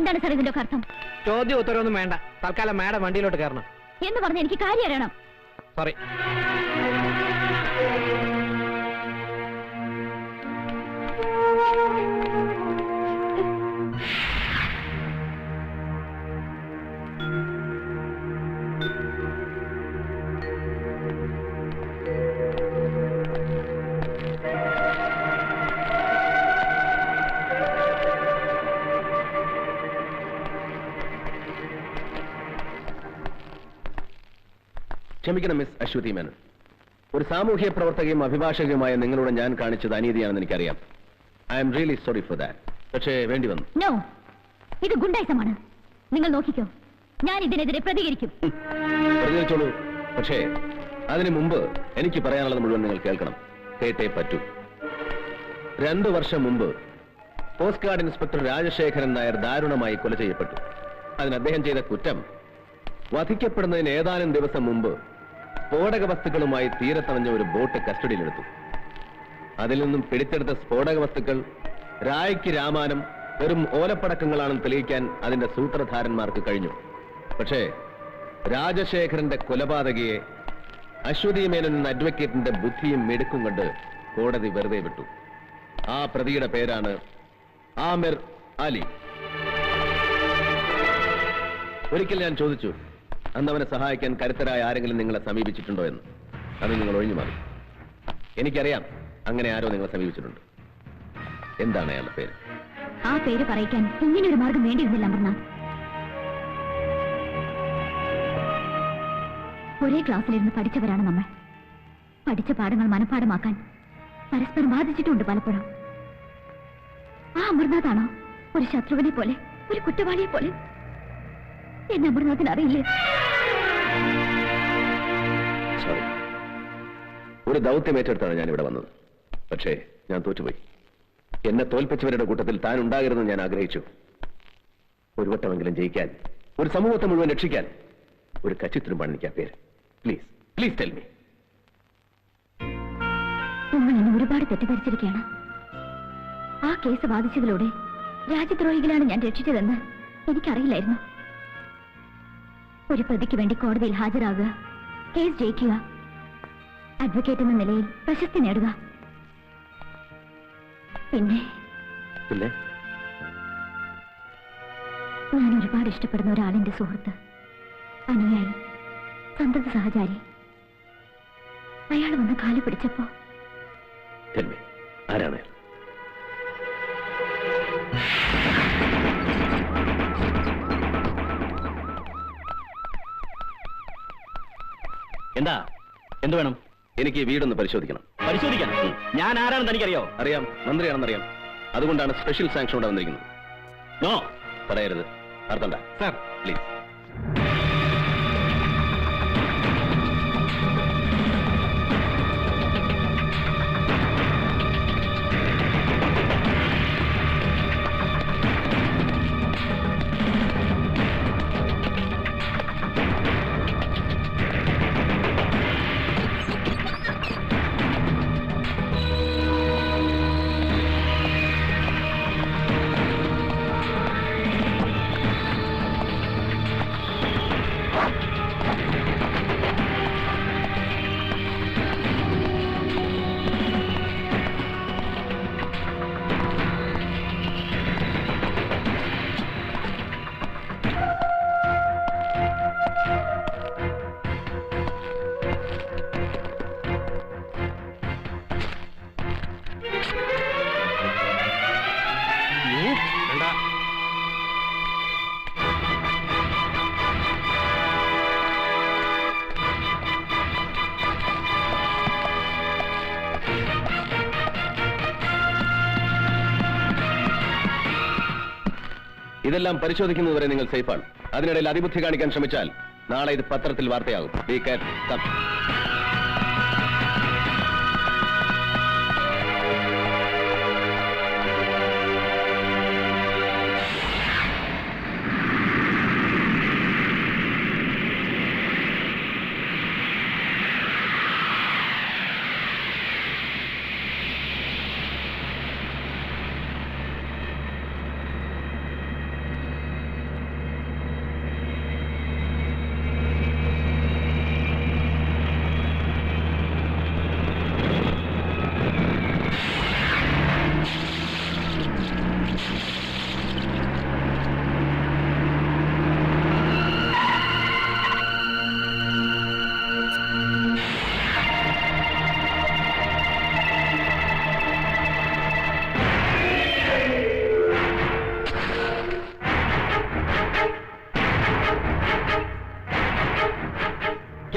എന്താണ് സാർ ഇതിന്റെ അർത്ഥം? ചോദ്യം ഉത്തരവൊന്നും വേണ്ട, തൽക്കാലം മാഡം വണ്ടിയിലോട്ട് കയറണം എന്ന് പറഞ്ഞ് എനിക്ക് കാര്യം അറിയണം. സോറി. ക്ഷമിക്കണം മിസ് അശ്വതി മേനൻ. ഒരു സാമൂഹ്യ പ്രവർത്തകയും അഭിഭാഷകയുമായ നിങ്ങളോട് ഞാൻ കാണിച്ചത് അനീതിയാണെന്ന് എനിക്കറിയാം. I am really sorry for that. പക്ഷേ വേണ്ടി വന്നു. നോ, ഇത് ഗുണ്ടായിസമാണ്. നിങ്ങൾ നോക്കിക്കോ, ഞാൻ ഇതിനെതിരെ പ്രതികരിക്കും. പ്രതികരിച്ചോളൂ. പക്ഷേ അതിനു മുമ്പ് എനിക്ക് പറയാനുള്ളത് മുഴുവൻ നിങ്ങൾ കേൾക്കണം. കേട്ടേ പറ്റൂ. 2 വർഷം മുമ്പ് coast guard inspector Rajasekharan Nair ദാരുണമായി കൊല ചെയ്യപ്പെട്ടു. അതിന് അദ്ദേഹം ചെയ്ത കുറ്റം, വധിക്കപ്പെടുന്നതിന് ഏതാനും ദിവസം മുമ്പ് സ്ഫോടക വസ്തുക്കളുമായി തീരത്തണഞ്ഞ ഒരു ബോട്ട് കസ്റ്റഡിയിലെടുത്തു. അതിൽ നിന്നും പിടിച്ചെടുത്ത സ്ഫോടക വസ്തുക്കൾ രായ്ക്ക് രാമാനം വെറും ഓലപ്പടക്കങ്ങളാണെന്ന് തെളിയിക്കാൻ അതിന്റെ സൂത്രധാരന്മാർക്ക് കഴിഞ്ഞു. പക്ഷേ രാജശേഖരന്റെ കൊലപാതകയെ അശ്വതി മേനൻ എന്ന അഡ്വക്കേറ്റിന്റെ ബുദ്ധിയും മിടുക്കും കൊണ്ട് കോടതി വെറുതെ വിട്ടു. ആ പ്രതിയുടെ പേരാണ് ആമിർ അലി. ഒരിക്കൽ ഞാൻ ചോദിച്ചു, അന്ന് അവനെ സഹായിക്കാൻ കരുത്തരായ ആരെങ്കിലും നിങ്ങളെ സമീപിച്ചിട്ടുണ്ടോ എന്ന്. അത് നിങ്ങൾ ഒഴിഞ്ഞു മാറി. എനിക്കറിയാം അങ്ങനെ ആരോ നിങ്ങളെ സമീപിച്ചിട്ടുണ്ട്. എന്താണ് അയാളുടെ പേര്? ആ പേര് പറയിക്കാൻ ഇങ്ങനൊരു മാർഗം വേണ്ടിയിരുന്നില്ല അമർനാഥ്. ഒരേ ക്ലാസ്സിലിരുന്ന് പഠിച്ചവരാണ് നമ്മൾ. പഠിച്ച പാഠങ്ങൾ മനഃപ്പാഠമാക്കാൻ പരസ്പരം ബാധിച്ചിട്ടുണ്ട് പലപ്പോഴും. ആ അമർനാഥാണോ ഒരു ശത്രുവിനെ പോലെ, ഒരു കുറ്റവാളിയെ പോലെ? എന്നെ അമർനാഥിന് അറിയില്ലേ? സോറി, ഒരു ദൗത്യം ഏറ്റെടുത്താണ് ഞാൻ ഇവിടെ വന്നത്. പക്ഷേ ഞാൻ തോറ്റുപോയി. എന്നെ തോൽപ്പിച്ചവരുടെ കൂട്ടത്തിൽ താൻ ഉണ്ടാകരുതെന്ന് ഞാൻ ആഗ്രഹിച്ചു. ഒരു വട്ടമെങ്കിലും ജയിക്കാൻ, ഒരു സമൂഹത്തെ മുഴുവൻ രക്ഷിക്കാൻ ഒരു കച്ചിത്തുരുമ്പാണ് എനിക്ക് ആ പേര്. Please please tell me. നിങ്ങൾ എന്നെ ഒരുപാട് തെറ്റിദ്ധരിച്ചിരിക്കുകയാണ്. ആ കേസ് വാദിച്ചതിലൂടെ രാജ്യദ്രോഹികളാണ് ഞാൻ രക്ഷിച്ചതെന്ന് എനിക്കറിയില്ലായിരുന്നു. ഒരു പ്രതിക്ക് വേണ്ടി കോടതിയിൽ ഹാജരാകുക, കേസ് ജയിക്കുക, അഡ്വക്കേറ്റ് എന്ന നിലയിൽ പ്രശസ്തി നേടുക, പിന്നെ ഞാൻ ഒരുപാട് ഇഷ്ടപ്പെടുന്ന ഒരാളിന്റെ സുഹൃത്ത്, അനുയായി, സന്തത സഹചാരി. അയാൾ വന്ന് കാല് പിടിച്ചപ്പോ ആരാണ്? എന്താ? എന്ത് വേണം? എനിക്ക് ഈ വീടൊന്ന് പരിശോധിക്കണം. പരിശോധിക്കാൻ? ഞാൻ ആരാണെന്ന് തനിക്കറിയോ? അറിയാം, മന്ത്രിയാണെന്നറിയാം. അതുകൊണ്ടാണ് സ്പെഷ്യൽ സാങ്ഷനോടെ വന്നിരിക്കുന്നത്. നോ പറയരുത്. അർത്ഥണ്ട സാർ, പ്ലീസ്. ഇതെല്ലാം പരിശോധിക്കുന്നതുവരെ നിങ്ങൾ സേഫാണ്. അതിനിടയിൽ അതിബുദ്ധി കാണിക്കാൻ ശ്രമിച്ചാൽ നാളെ ഇത് പത്രത്തിൽ വാർത്തയാകും. Be careful. കം.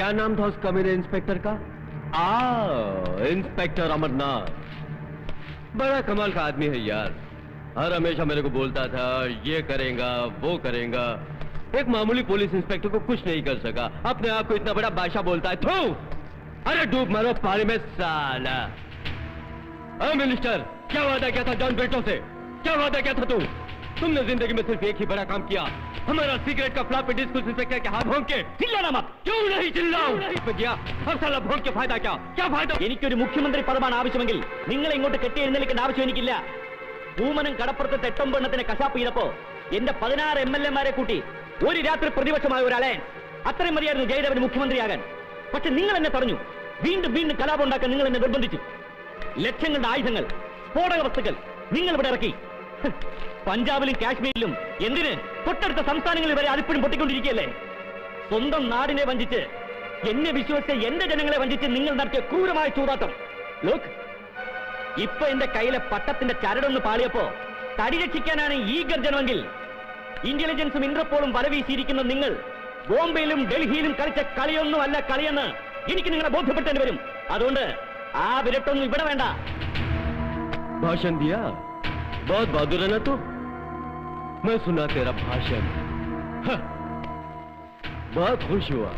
क्या नाम था उसका मेरे इंस्पेक्टर का? इंस्पेक्टर अमरनाथ। बड़ा कमाल का आदमी है यार। हर हमेशा मेरे को बोलता था ये करेगा वो करेगा। एक मामूली पुलिस इंस्पेक्टर को कुछ नहीं कर सका, अपने आप को इतना बड़ा बादशाह बोलता है। थू! अरे डूब मरो पानी में साला। मिनिस्टर, क्या वादा किया था जॉन ब्रिटो से? क्या वादा किया था तुमने जिंदगी में सिर्फ एक ही बड़ा काम किया, हमारा सिगरेट का फ्लॉपी डिस्क उस इंस्पेक्टर के हाथ भोंक के। ചില്ലാനാ മत. क्यों नहीं चिल्लाऊं? किया अब साला भोंक के फायदा क्या फायदा? എനിക്കൊരു മുഖ്യമന്ത്രി പദമാണ് ആവശ്യമെങ്കിൽ നിങ്ങളെ ഇങ്ങോട്ട് കെട്ടി എഴുന്നേൽക്കേണ്ട ആവശ്യം എനിക്കില്ല. പൂമനം കടപ്പുറത്ത് തെട്ടൊമ്പെണ്ണത്തിന് കശാപ്പ് ചെയ്തപ്പോ എന്റെ 16 MLA-മാരെ കൂട്ടി ഒരു രാത്രി പ്രതിപക്ഷമായ ഒരു അലയൻസ്. അത്രയും മതിയായിരുന്നു ജയദേവന് മുഖ്യമന്ത്രിയാകാൻ. പക്ഷെ നിങ്ങൾ എന്നെ തടഞ്ഞു. വീണ്ടും കലാപം ഉണ്ടാക്കാൻ നിങ്ങൾ എന്നെ നിർബന്ധിച്ചു. ലക്ഷങ്ങളുടെ ആയുധങ്ങൾ, സ്ഫോടക വസ്തുക്കൾ നിങ്ങൾ ഇവിടെ ഇറക്കി. പഞ്ചാബിലും കാശ്മീരിലും എന്തിന് തൊട്ടടുത്ത സംസ്ഥാനങ്ങളിൽ വരെ അതിപ്പോഴും പൊട്ടിക്കൊണ്ടിരിക്കുകയല്ലേ? സ്വന്തം നാടിനെ വഞ്ചിച്ച്, എന്നെ വിശ്വസിച്ച എന്റെ ജനങ്ങളെ വഞ്ചിച്ച് നിങ്ങൾ നടത്തിയ ക്രൂരമായ ചൂതാട്ടം. ലോക്ക്, ഇപ്പൊ എന്റെ കയ്യിലെ പട്ടത്തിന്റെ ചരടൊന്ന് പാളിയപ്പോ തടി രക്ഷിക്കാനാണ് ഈ ഗർജനമെങ്കിൽ ഇന്റലിജൻസും ഇന്റർപോളും വലവീശിയിരിക്കുന്ന നിങ്ങൾ ബോംബെയിലും ഡൽഹിയിലും കളിച്ച കളിയൊന്നും അല്ല കളിയെന്ന് എനിക്ക് നിങ്ങളെ ബോധ്യപ്പെട്ടേണ്ടി വരും. അതുകൊണ്ട് ആ വിരട്ടൊന്നും ഇവിടെ വേണ്ട. भाषण दिया, बहुत बहादुर है ना तू? मैं सुना तेरा भाषण, बहुत खुश हुआ।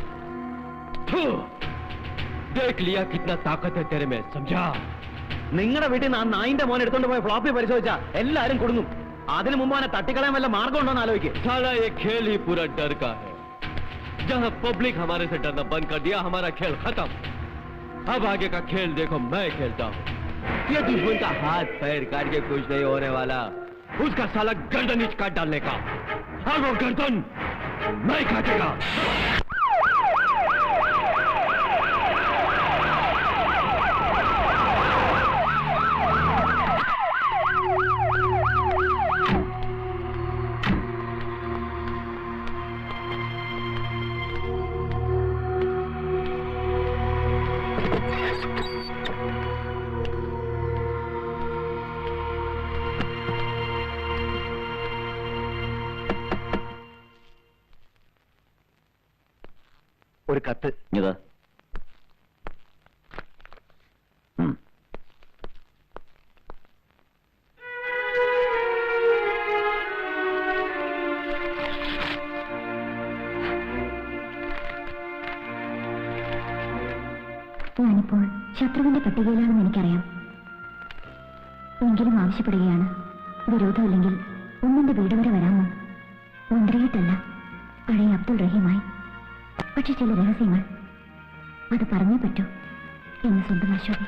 देख लिया कितना ताकत है तेरे में, समझा? നിങ്ങളുടെ വീട്ടിൽ നിന്ന് ആ നായിന്റെ മോൻ എടുത്തോണ്ട് പോയ ഫ്ലോപ്പി പരിശോധിച്ചാ എല്ലാരും കൊടുങ്ങും. അതിനു മുമ്പ് അവനെ തട്ടിക്കളയാൻ വല്ല മാർഗം ഉണ്ടോ എന്ന് ആലോചിക്കും. साला ये खेल ही पूरा डर का है. जहां पब्लिक हमारे से डरना बंद कर दिया, हमारा खेल खत्म. अब आगे का खेल देखो, मैं खेलता हूं. ये दुश्मन का हाथ पैर काट के कुछ नहीं होने वाला, उसका साला गर्दन नीच काट डालने का, और वो गर्दन मैं काटेगा. ഒരു കത്ത് ഇതാ. ഞാനിപ്പോൾ ശത്രുവിന്റെ പട്ടികയിലാണെന്ന് എനിക്കറിയാം. എങ്കിലും ആവശ്യപ്പെടുകയാണ്, വിരോധമില്ലെങ്കിൽ ഒന്നിന്റെ വീട് വരെ വരാമോ? മന്ത്രിയായിട്ടല്ല, പഴയ അബ്ദുൾ റഹീമായി. പക്ഷെ ചില രഹസ്യങ്ങൾ അത് പറഞ്ഞേ പറ്റൂ എന്ന് സ്വന്തം അശ്വതി.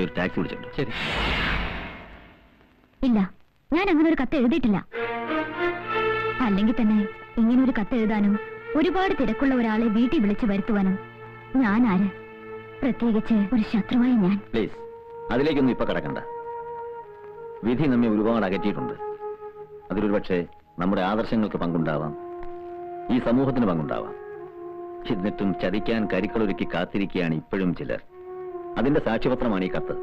ഒരു ടാക്സി വിളിച്ചിട്ടുണ്ട്. ശരി. ഇല്ല, ഞാൻ അങ്ങനെ ഒരു കത്ത് എഴുതിയിട്ടില്ല. അല്ലെങ്കിൽ തന്നെ ഇങ്ങനൊരു കത്ത് എഴുതാനും ഒരുപാട് തിരക്കുള്ള ഒരാളെ വീട്ടിൽ വിളിച്ചു വരുത്തുവാനും ഞാൻ ആര്? പ്രത്യേകിച്ച് ഒരു ശത്രുവായ ഞാൻ. പ്ലീസ്, അതിലേക്കൊന്നും ഇപ്പൊ കടക്കണ്ട. വിധി നമ്മെ ഒരുപാട് അകറ്റിയിട്ടുണ്ട്. അതിലൊരു പക്ഷേ നമ്മുടെ ആദർശങ്ങൾക്ക് പങ്കുണ്ടാവാം, ഈ സമൂഹത്തിന് പങ്കുണ്ടാവാം. എന്നിട്ടും ചതിക്കാൻ കരുക്കളൊരുക്കി കാത്തിരിക്കുകയാണ് ഇപ്പോഴും ചിലർ. അതിന്റെ സാക്ഷ്യപത്രമാണ് ഈ കത്ത്.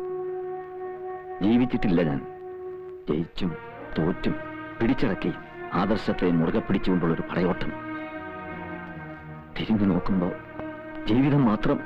ജീവിച്ചിട്ടില്ല ഞാൻ. ജയിച്ചും തോറ്റും പിടിച്ചടക്കി ആദർശത്തെ മുറുകെ പിടിച്ചുകൊണ്ടുള്ളൊരു പടയോട്ടം. തിരിഞ്ഞു നോക്കുമ്പോ ജീവിതം മാത്രം